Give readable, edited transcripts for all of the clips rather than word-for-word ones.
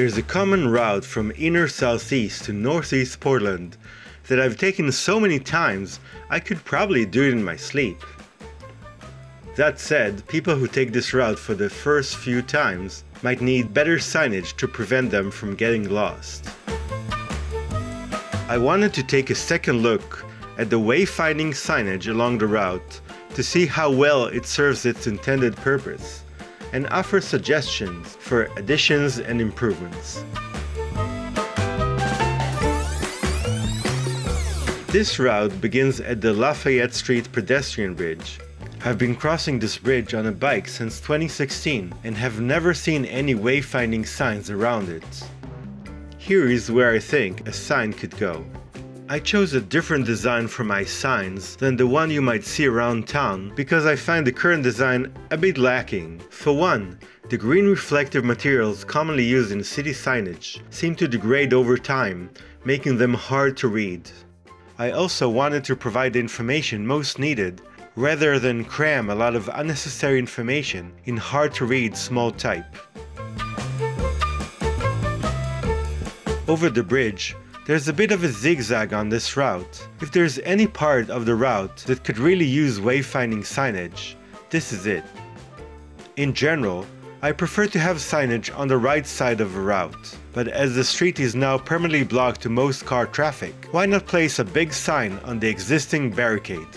There's a common route from inner southeast to northeast Portland that I've taken so many times I could probably do it in my sleep. That said, people who take this route for the first few times might need better signage to prevent them from getting lost. I wanted to take a second look at the wayfinding signage along the route to see how well it serves its intended purpose, and offer suggestions for additions and improvements. This route begins at the Lafayette Street pedestrian bridge. I've been crossing this bridge on a bike since 2016 and have never seen any wayfinding signs around it. Here is where I think a sign could go. I chose a different design for my signs than the one you might see around town because I find the current design a bit lacking. For one, the green reflective materials commonly used in city signage seem to degrade over time, making them hard to read. I also wanted to provide the information most needed rather than cram a lot of unnecessary information in hard to read small type. Over the bridge, there's a bit of a zigzag on this route. If there's any part of the route that could really use wayfinding signage, this is it. In general, I prefer to have signage on the right side of a route, but as the street is now permanently blocked to most car traffic, why not place a big sign on the existing barricade?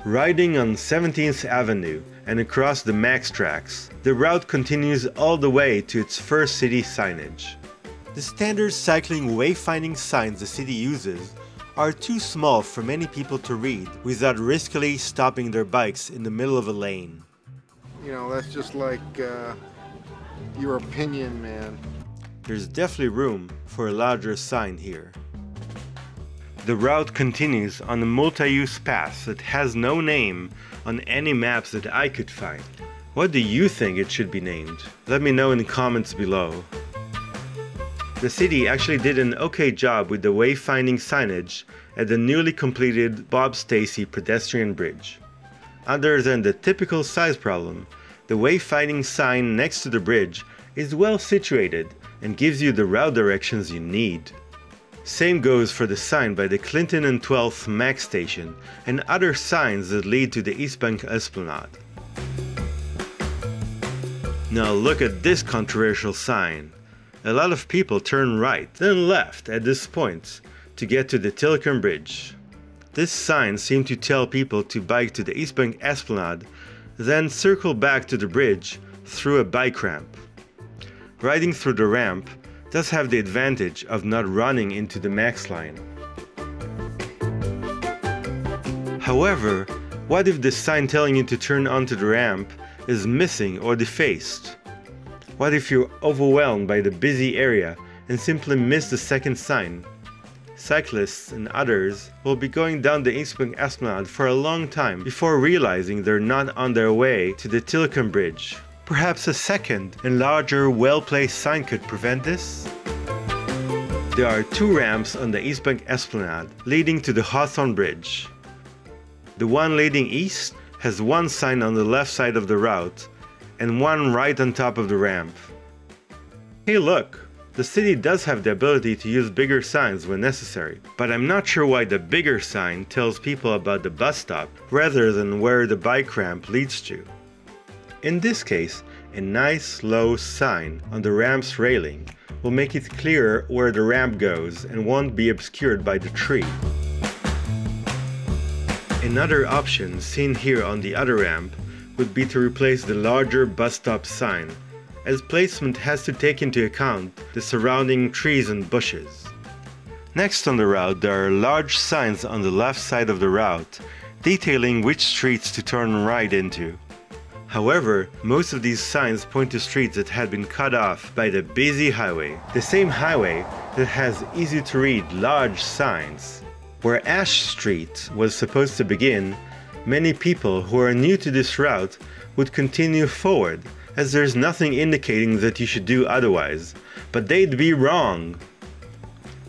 Riding on 17th Avenue and across the Max tracks, the route continues all the way to its first city signage. The standard cycling wayfinding signs the city uses are too small for many people to read without riskily stopping their bikes in the middle of a lane. You know, that's just like your opinion, man. There's definitely room for a larger sign here. The route continues on a multi-use path that has no name on any maps that I could find. What do you think it should be named? Let me know in the comments below. The city actually did an okay job with the wayfinding signage at the newly completed Bob Stacy pedestrian bridge. Other than the typical size problem, the wayfinding sign next to the bridge is well situated and gives you the route directions you need. Same goes for the sign by the Clinton and 12th Max station and other signs that lead to the East Bank Esplanade. Now look at this controversial sign. A lot of people turn right, then left at this point to get to the Tilcomb Bridge. This sign seemed to tell people to bike to the East Bank Esplanade, then circle back to the bridge through a bike ramp. Riding through the ramp does have the advantage of not running into the Max line. However, what if the sign telling you to turn onto the ramp is missing or defaced? What if you're overwhelmed by the busy area and simply miss the second sign? Cyclists and others will be going down the East Bank Esplanade for a long time before realizing they're not on their way to the Tilcomb Bridge. Perhaps a second and larger well-placed sign could prevent this? There are two ramps on the East Bank Esplanade leading to the Hawthorne Bridge. The one leading east has one sign on the left side of the route and one right on top of the ramp. Hey look! The city does have the ability to use bigger signs when necessary, but I'm not sure why the bigger sign tells people about the bus stop rather than where the bike ramp leads to. In this case, a nice low sign on the ramp's railing will make it clearer where the ramp goes and won't be obscured by the tree. Another option seen here on the other ramp would be to replace the larger bus stop sign, as placement has to take into account the surrounding trees and bushes. Next on the route, there are large signs on the left side of the route detailing which streets to turn right into. However, most of these signs point to streets that had been cut off by the busy highway, the same highway that has easy to read large signs. Where Ash Street was supposed to begin, many people who are new to this route would continue forward, as there's nothing indicating that you should do otherwise, but they'd be wrong.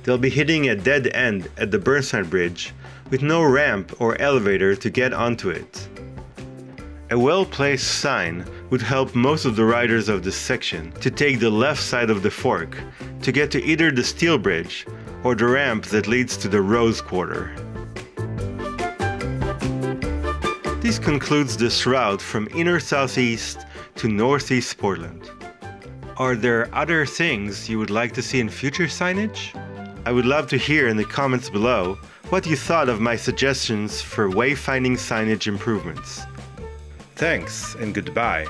They'll be hitting a dead end at the Burnside Bridge with no ramp or elevator to get onto it. A well-placed sign would help most of the riders of this section to take the left side of the fork to get to either the steel bridge or the ramp that leads to the Rose Quarter. This concludes this route from inner southeast to northeast Portland. Are there other things you would like to see in future signage? I would love to hear in the comments below what you thought of my suggestions for wayfinding signage improvements. Thanks and goodbye.